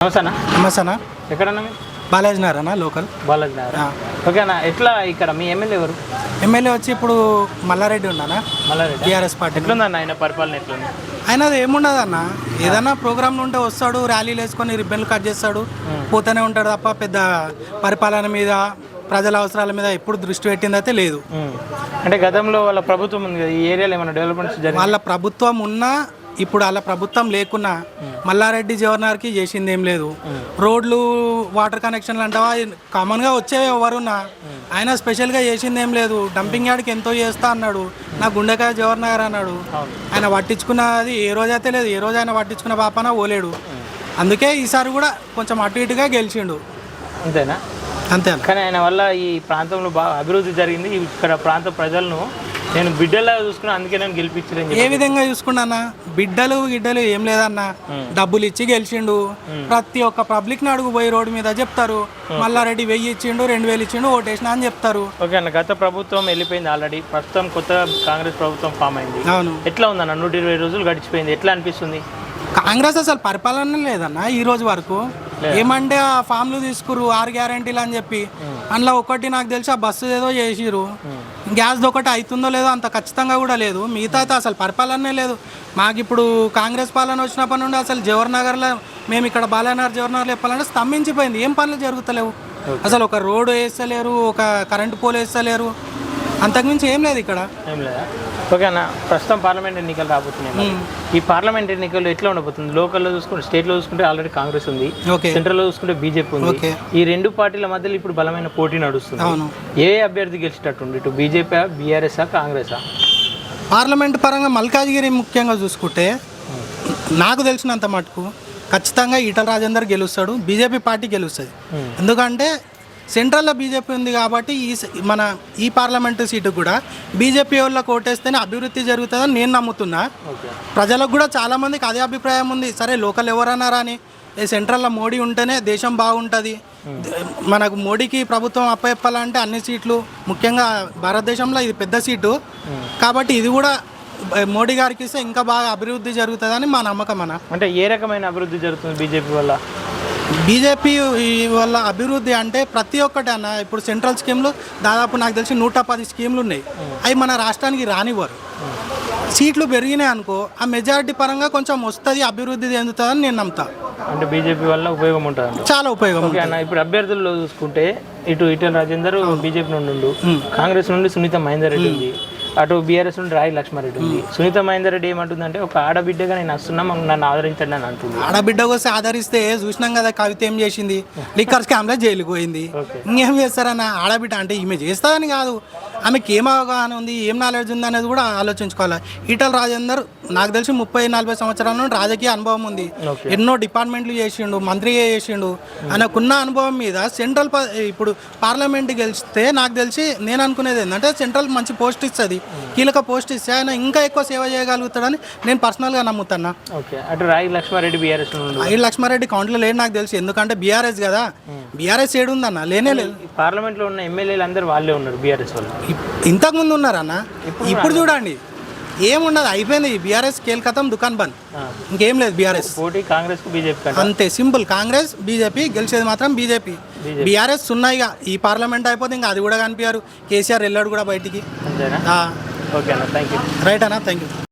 నమస్తేనా. నమస్తేనా. ఎక్కడన్నా మీరు? బాలాజీ నగర్ అన్న, లోకల్. బాలాజీ నగర్. ఓకేనా. ఎట్లా ఇక్కడ మీ ఎమ్మెల్యే ఎవరు? ఎమ్మెల్యే వచ్చి ఇప్పుడు మల్లారెడ్డి ఉన్నానా, మల్లారెడ్డి. TRS party. ఎట్లుందన్న ఆయన పరిపాలన ఎట్లుంది? ఆయనది ఏముండదు అన్న, ఏదన్నా ప్రోగ్రాంలు ఉంటే వస్తాడు, ర్యాలీలు వేసుకొని రిబ్బన్లు కట్ చేస్తాడు, పోతూనే ఉంటాడు తప్ప పెద్ద పరిపాలన మీద ప్రజల అవసరాల మీద ఎప్పుడు దృష్టి పెట్టింది అయితే లేదు. అంటే గతంలో వాళ్ళ ప్రభుత్వం ఉంది కదా, ఈ ఏరియాలో ఏమైనా డెవలప్మెంట్స్ జరిగింది? వాళ్ళ ప్రభుత్వం ఉన్నా ఇప్పుడు వాళ్ళ ప్రభుత్వం లేకున్నా మల్లారెడ్డి జవహర్నగర్కి చేసింది ఏం లేదు. రోడ్లు, వాటర్ కనెక్షన్లు అంటావా కామన్గా వచ్చేవి ఎవరున్నా, ఆయన స్పెషల్గా చేసింది ఏం లేదు. డంపింగ్ యార్డ్కి ఎంతో చేస్తా అన్నాడు, నా గుండెకాయ జవహర్నగర్ అన్నాడు. ఆయన పట్టించుకున్నది ఏ రోజైతే లేదు, ఏ రోజు ఆయన పట్టించుకున్న పాపన ఓలేడు. అందుకే ఈసారి కూడా కొంచెం అటు ఇటుగా గెలిచిండు. అంతేనా? అంతే. కానీ ఆయన వల్ల ఈ ప్రాంతంలో బాగా అభివృద్ధి జరిగింది. ఇక్కడ ప్రాంత ప్రజలను నేను బిడ్డలా చూసుకున్నా, అందుకే నేను గెలిపించలేదు. ఏ విధంగా చూసుకున్నా బిడ్డలు గిడ్డలు ఏం లేదన్నా, డబ్బులు ఇచ్చి గెలిచిండు. ప్రతి ఒక్క పబ్లిక్ ని అడుగు పోయి రోడ్డు మీద చెప్తారు, మల్లారెడ్డి 1000 ఇచ్చిండు, 2000 ఇచ్చిండు, ఓటేసినా అని చెప్తారు. ఓకే అన్న, గత ప్రభుత్వం వెళ్ళిపోయింది ఆల్రెడీ, ప్రస్తుతం కొత్త కాంగ్రెస్ ప్రభుత్వం ఫామ్ అయింది. అవును. ఎట్లా ఉందన్న? 120 రోజులు గడిచిపోయింది, ఎట్లా అనిపిస్తుంది? కాంగ్రెస్ అసలు పరిపాలన లేదన్న ఈ రోజు వరకు. ఏమంటే ఆ ఫామ్లు తీసుకురు 6 గ్యారంటీలు అని చెప్పి, అందులో ఒకటి నాకు తెలిసి ఆ బస్సు ఏదో చేసిరు, గ్యాస్ ఒకటి అవుతుందో లేదో అంత ఖచ్చితంగా కూడా లేదు. మిగతా అయితే అసలు పరిపాలనే లేదు. మాకు ఇప్పుడు కాంగ్రెస్ పాలన వచ్చినప్పటి నుండి అసలు జవహర్నగర్లో మేము ఇక్కడ బాలానగర్ జవహర్నగర్లో చెప్పాలంటే స్తంభించిపోయింది. ఏం పనులు జరుగుతలేవు అసలు. ఒక రోడ్డు వేస్తలేరు, ఒక కరెంటు పోల్ వేస్తలేరు, అంతకుమించి ఏం లేదు ఇక్కడ. ఏం లేదా? ఓకే అన్న, ప్రస్తుతం పార్లమెంట్ ఎన్నికలు రాబోతున్నాయి. ఈ పార్లమెంట్ ఎన్నికలు ఎట్లా ఉండబోతుంది? లోకల్లో చూసుకుంటే, స్టేట్లో చూసుకుంటే ఆల్రెడీ కాంగ్రెస్ ఉంది, సెంట్రల్లో చూసుకుంటే బీజేపీ ఉంది. ఈ రెండు పార్టీల మధ్యలో ఇప్పుడు బలమైన పోటీ నడుస్తుంది. ఏ అభ్యర్థి గెలిచేటట్టుంది? ఇటు బీజేపీ, బీఆర్ఎస్, కాంగ్రెస్? పార్లమెంట్ పరంగా మల్కాజ్గిరి ముఖ్యంగా చూసుకుంటే నాకు తెలిసినంత మటుకు ఖచ్చితంగా ఈటల రాజేందర్ గెలుస్తాడు, బీజేపీ పార్టీ గెలుస్తుంది. ఎందుకంటే సెంట్రల్లో బీజేపీ ఉంది కాబట్టి ఈ పార్లమెంటు సీటు కూడా బీజేపీ వాళ్ళకి ఓటేస్తేనే అభివృద్ధి జరుగుతుందని నేను నమ్ముతున్నా. ప్రజలకు కూడా చాలామందికి అదే అభిప్రాయం ఉంది. సరే లోకల్ ఎవరన్నారా అని, సెంట్రల్లో మోడీ ఉంటేనే దేశం బాగుంటుంది, మనకు మోడీకి ప్రభుత్వం అప్పచెప్పాలంటే అన్ని సీట్లు, ముఖ్యంగా భారతదేశంలో ఇది పెద్ద సీటు కాబట్టి ఇది కూడా మోడీ గారికి ఇస్తే ఇంకా బాగా అభివృద్ధి జరుగుతుందని మా నమ్మకం అన్న. అంటే ఏ రకమైన అభివృద్ధి జరుగుతుంది బీజేపీ వల్ల? బీజేపీ వల్ల అభివృద్ధి అంటే ప్రతి ఒక్కటి అన్న. ఇప్పుడు సెంట్రల్ స్కీమ్లు దాదాపు నాకు తెలిసి 110 స్కీమ్లు ఉన్నాయి, అవి మన రాష్ట్రానికి రానివ్వరు. సీట్లు పెరిగినాయి అనుకో, ఆ మెజారిటీ పరంగా కొంచెం వస్తుంది, అభివృద్ధి చెందుతుందని నేను నమ్ముతా. అంటే బీజేపీ వల్ల ఉపయోగం ఉంటుంది, చాలా ఉపయోగం. ఓకే అన్న, ఇప్పుడు అభ్యర్థుల్లో చూసుకుంటే ఇటు ఈటెల రాజేందర్ బీజేపీ నుండి, కాంగ్రెస్ నుండి సునీత మహేందర్ రెడ్డి ఉంది, అటు బీఆర్ఎస్ నుండి రాయి లక్ష్మారెడ్డి ఉంది. సునీత మహేందర్ రెడ్డి ఏమంటుందంటే, ఒక ఆడబిడ్డగా నేను వస్తున్నా, నన్ను ఆదరించండి అని అంటుంది. ఆడబిడ్డకు వస్తే ఆదరిస్తే చూసినాం కదా, కవిత ఏం చేసింది, లిక్కర్ స్కామ్లో జైలుకు పోయింది. ఇంకేం చేస్తారన్న? ఆడబిడ్డ అంటే ఈమె చేస్తుందని కాదు, ఆమెకి ఏం అవగాహన ఉంది, ఏం నాలెడ్జ్ ఉంది అనేది కూడా ఆలోచించుకోవాలి. ఈటల రాజేందర్ నాకు తెలిసి 30-40 సంవత్సరాల నుండి రాజకీయ అనుభవం ఉంది, ఎన్నో డిపార్ట్మెంట్లు చేసిండు, మంత్రిగా చేసిండు. ఆయనకున్న అనుభవం మీద సెంట్రల్ ఇప్పుడు పార్లమెంట్ గెలిస్తే నాకు తెలిసి నేను అనుకునేది ఏంటంటే, సెంట్రల్ మంచి పోస్ట్ ఇస్తుంది, కీలక పోస్ట్ ఇస్తే ఆయన ఇంకా ఎక్కువ సేవ చేయగలుగుతాడని నేను పర్సనల్గా నమ్ముతున్నా. ఓకే, అటు రాయి లక్ష్మారెడ్డి బీఆర్ఎస్ రాయి లక్ష్మారెడ్డి కౌంట్లో లేడు నాకు తెలిసి, ఎందుకంటే బీఆర్ఎస్ కదా, బీఆర్ఎస్ ఏడు ఉందన్న, లేనే లేదు. పార్లమెంట్లో ఉన్న ఎమ్మెల్యేలు అందరూ వాళ్ళే ఉన్నారు బీఆర్ఎస్ వాళ్ళు. ఇంతకు ముందు ఉన్నారన్న, ఇప్పుడు చూడండి ఏమున్నది, అయిపోయింది. బీఆర్ఎస్ కేల్కతం దుకాన్ బంద్, ఇంకేం లేదు. బీఆర్ఎస్ పోటీ కాంగ్రెస్ బీజేపీ అంతే సింపుల్. కాంగ్రెస్ బీజేపీ గెలిచేది మాత్రం బీజేపీ. బీఆర్ఎస్ ఉన్నాయిగా, ఈ పార్లమెంట్ అయిపోతే ఇంకా అది కూడా కనిపించారు. కేసీఆర్ వెళ్ళాడు కూడా బయటికి. అంతేనా? ఓకే అన్న, థ్యాంక్ యూ. రైట్ అన్న, థ్యాంక్ యూ.